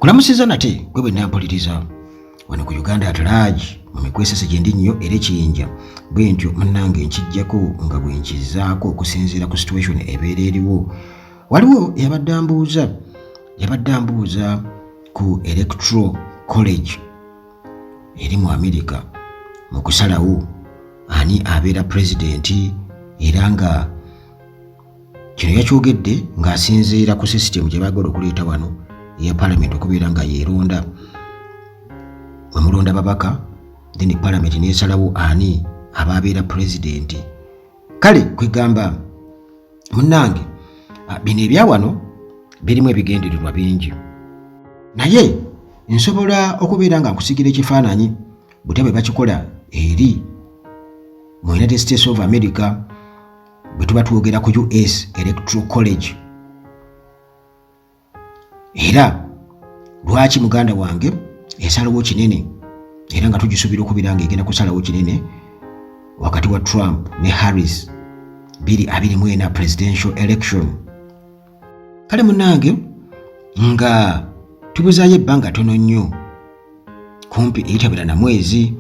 Kulamusiza nate gwe bwe nampuliriza wano ku Uganda at large mu mikwesese gye ndi nnyo era ekiyinja bwe ntyo munnange nkijjako nga bwe nkizaako okusinziira ku situation ebeera eriwo. Waliwo yabadde ambuuza ku Electoral Collage eri mu America mu kusalawo ani abeera pulezidenti era nga kino yakyogedde ng'asinziira ku system gye baagala okuleeta wano ya parliament okubeera nga yeeronda bamulonda babaka then parliament neesalawo ani abaabeera pulezidenti. Kale kwegamba munnange bino ebya wano birimu ebigendererwa bingi naye nsobola okubeera nga nkusigira ekifaananyi butya bwe bakikola eri mu United States of America bwe tuba twogera ku US Electoral Collage. Era lwaki muganda wange esalawo kinene era nga tugisuubira okubeera nga egenda kusalawo kinene wakati wa Trump ne Harris 2024 presidential election. Kale munnange nga tubuzaayo ebbanga tono nnyo kumpi eyitabira na mwezi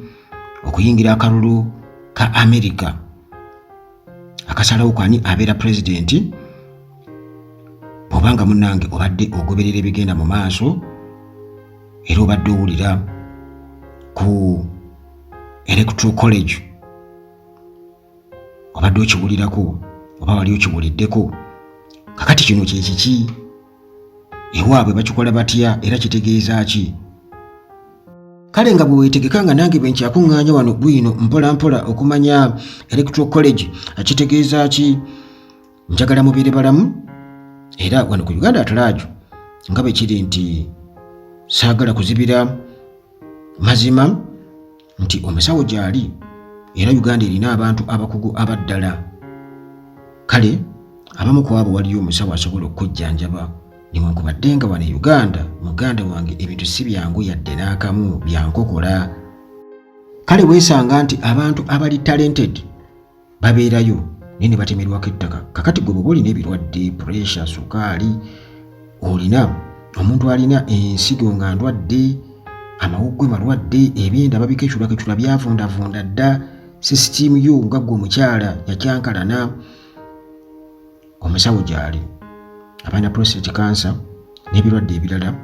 okuyingira akalulu ka America akasalawo kwani abeera pulezidenti. Bw'obanga munnange obadde ogoberera ebigenda mu maaso era obadde owulira ku Electoral College obadde okiwulirako oba wali okiwuliddeko, kakati kino kye kiki ewaabwe bakikola batya era kitegeeza ki? Kale nga bwe weetegeka nga nange bwe nkyakuŋŋaanya wano bwino mpola mpola okumanya Electoral College akitegeeza ki, njagala mubeere balamu. Era wano ku Uganda at large nga bwe kiri nti saagala kuzibira mazima nti omusawo gy'ali era Uganda erina abantu abakugu abaddala. Kale abamu ku abo waliyo omusawo asobola okujjanjaba newankubadde nga wano e Uganda muganda wange ebintu si byangu yadde n'akamu byankokola. Kale weesanga nti abantu abali talented babeerayo nene batemerwako ettaka. Kakati gwe bw'oba olina ebirwadde pressure, sukaali, olina omuntu alina ensigo nga ndwadde, amawuggwe malwadde, ebyenda babikeculakecula byavundavunda dda, sisitiimu yo nga gwe omukyala yakyankalana, omusawo gy'ali abalina prostate cancer n'ebirwadde ebirala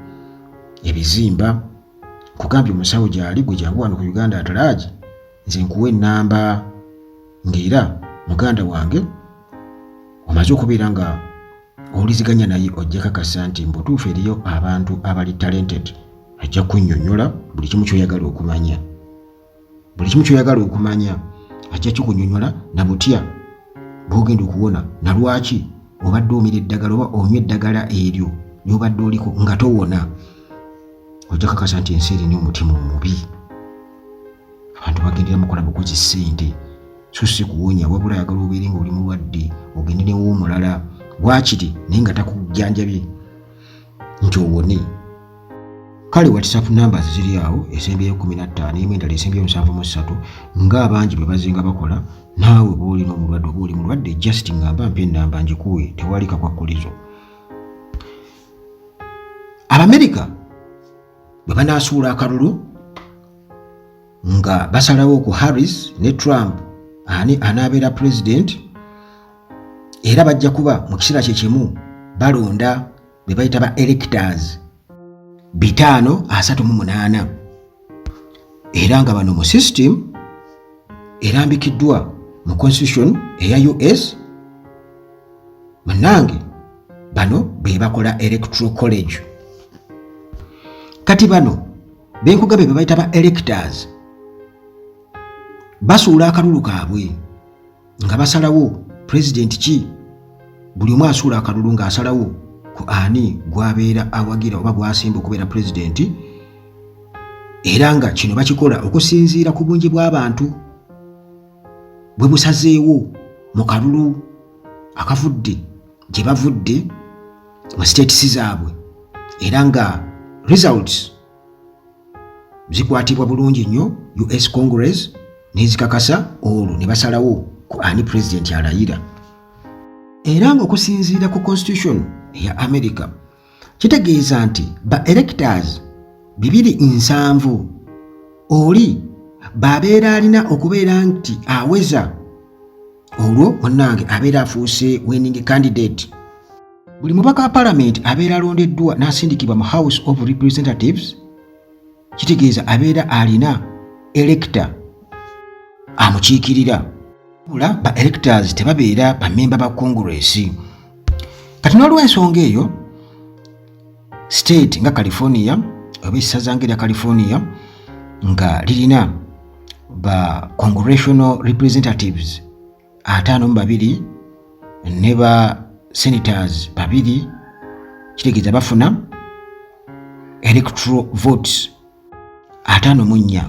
ebizimba. Kugambye omusawo gy'ali gwe jangu wano ku Uganda at large nze nkuwa ennamba ng'era muganda wange omaze okubeera nga owuliziganya naye ojja kakasa nti mbutuufu eriyo abantu abali talented ajja kunnyonnyola buli kimu ky'oyagala okumanya. Buli kimu ky'oyagala okumanya ajja kikunnyonnyola na butya bw'ogenda okuwona na lwaki obadde omira eddagala oba onywa eddagala eryo ly'obadde oliko nga towona. Ojja kakasa nti ensi erina omutima omubi. Abantu bagendera mukola bukozi ssente so si kuwonya wabula ayagala obeere nga oli mulwadde ogende newoomulala bwakiri naye nga takujjanjabye nti owone. Kale WhatsApp numbers ziri awo esembyeyo 15 emu endala esembyeyo 73 ng'abangi bwe bazinga bakola. Naawe bw'olina omulwadde oba oli mulwadde just ngamba mpa ennamba ngikuwe tewali kakwakkulizo. Abamerika bwe banaasuula akalulu nga basalawo ku Harris ne Trump ani anaabeera president era bajja kuba mu kiseera kye kimu balonda be bayita ba electors 538 era nga bano mu system erambikiddwa mu constitution eya US. Munnange bano be bakola Electoral College. Kati bano benkugabe be bayita ba electors basuula akalulu kaabwe nga basalawo president ki. Buli omu asuula akalulu ng'asalawo ku ani gwabeera awagira oba gwasemba okubeera pulezidenti era nga kino bakikola okusinziira ku bungi bw'abantu bwe busazeewo mu kalulu akavudde gye bavudde mu states zaabwe era nga results zikwatibwa bulungi nnyo US Congress nezikakasa olwo ne basalawo ku ani president alayira. Era nga okusinziira ku constitution eya America kitegeeza nti ba electors 270 oli b'abeera alina okubeera nti aweza olwo munnange abeera afuuse winning candidate. Buli mubaka wa parliament abeera alondeddwa n'asindikibwa mu House of Representatives, kitegeeza abeera alina elector amukiikirira. Wabula ba electors tebabeera bammemba ba Congress. Kati n'olw'ensonga eyo, state nga California oba essaza ng'erya California nga lirina ba congressional representatives 52 ne ba senators 2, kitegeeza bafuna electoral votes 54.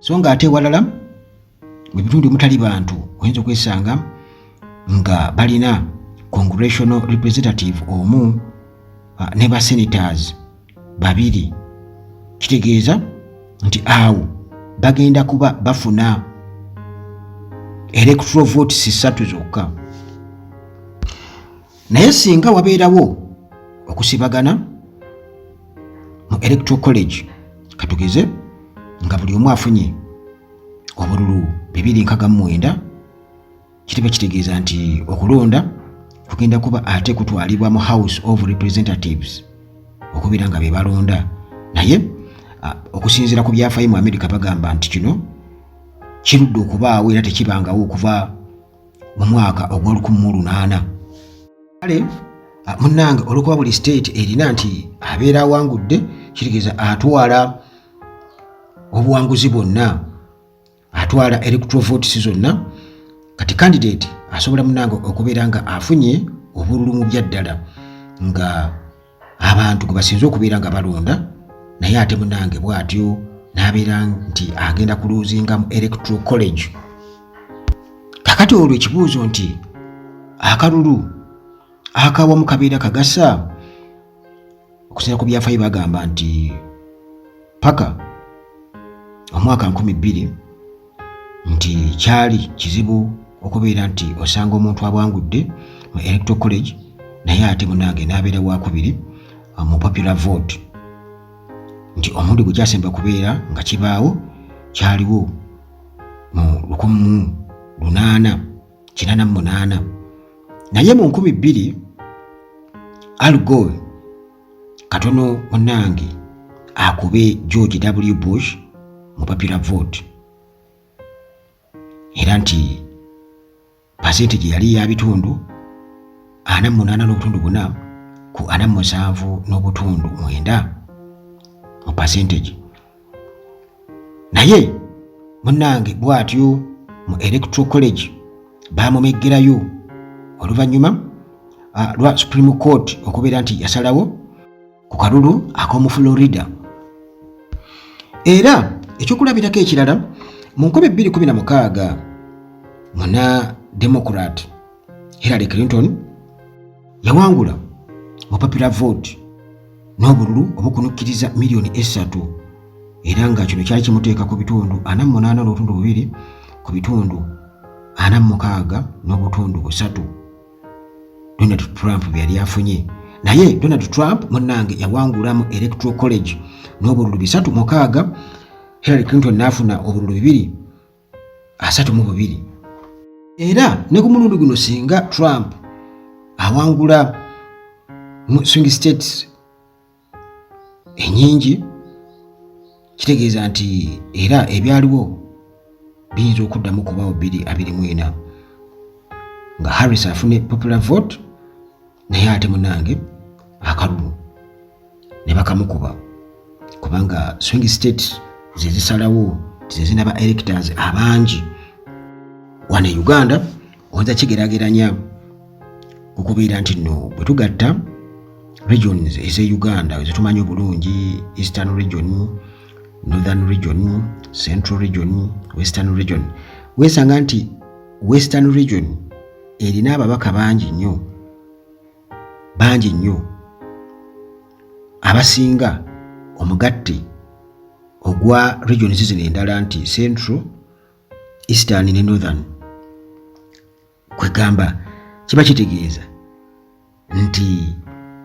So nga ate walala mu bitundu mutali bantu oyinza okwesanga nga balina congressional representative omu ne ba senators 2, kitegeeza nti awo bagenda kuba bafuna electoral votes 3 zokka. Naye singa wabeerawo okusibagana mu Electoral College, katugeze nga buli omu afunye obululu 269, kitebe kitegeeza nti okulonda kugenda kuba ate kutwalibwa mu House of Representatives okubeera nga be balonda. Naye okusinziira ku byafaayo mu America bagamba nti kino kirudde okubaawo era tekibangawo okuva mu mwaka ogwa 1800. Kale munnange olwokuba buli state erina nti abeera awangudde, kitegeeza atwala obuwanguzi bwonna, atwala electoral votes zonna. Kati candidate asobola munnange okubeera nga afunye obululu mu byaddala nga abantu gwe basinze okubeera nga balonda, naye ate munnange bw'atyo n'abeera nti agenda kuluuzinga mu Electoral College. Kakati olwo ekibuuzo nti akalulu akawamu kabeera kagasa. Okusinziira ku byafaayo bagamba nti paka omwaka 2000 nti kyali kizibu okubeera nti osanga omuntu abwangudde mu Electoral College, naye ate munnange n'abeera wakubiri mu popular vote, nti omuntu gwe kyasemba kubeera nga kibaawo kyaliwo mu 1898. Naye mu 2000 Al Gore katono munnange akube George W. Bush mu popular vote, era nti percentage yali ya bitundu 48.4 ku 47.9 mu percentage. Naye munnange bw'atyo mu Electoral College bamumeggerayo oluvannyuma lwa Supreme Court okubeera nti yasalawo ku kalulu ak'omu Florida. Era ekyokulabirako ekirala mu 2016 muna Democrat Hillary Clinton yawangula mu popular vote n'obululu obukunukkiriza 3 million, era nga kino kyali kimuteeka ku bitundu 48.2 ku bitundu 46.3 Donald Trump byali afunye. Naye Donald Trump munnange yawangula mu Electoral College n'obululu 306, Hillary Clinton n'afuna obululu 232. Era ne ku mulundi guno singa Trump awangula mu swing states enyingi, kitegeeza nti era ebyaliwo biyinza okuddamu kubaawo 224 nga Harris afune popular vote, naye ate munnange akalulu ne bakamukuba, kubanga swing states zezisalawo tezinaba electors abangi. Wano e Uganda oyinza kigeraageranya okubeera nti nno bwe tugatta regions eze Uganda ezitumanyi obulungi, Eastern region, Northern region, Central region, Western region, weesanga nti Western region erina ababaka bangi nnyo abasinga omugatte ogwa regions zino endala nti Central, Eastern ne Northern. Kwegamba kiba kitegeeza nti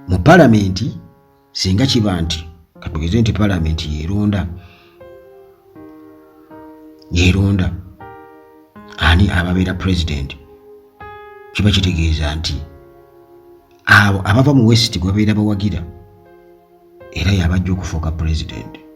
mu parliament singa kiba nti katugeze nti palamenti yeronda ani ababeera president, kiba kitegeeza nti abo abava mu West gwe babeera bawagira era yabajja okufuuka president.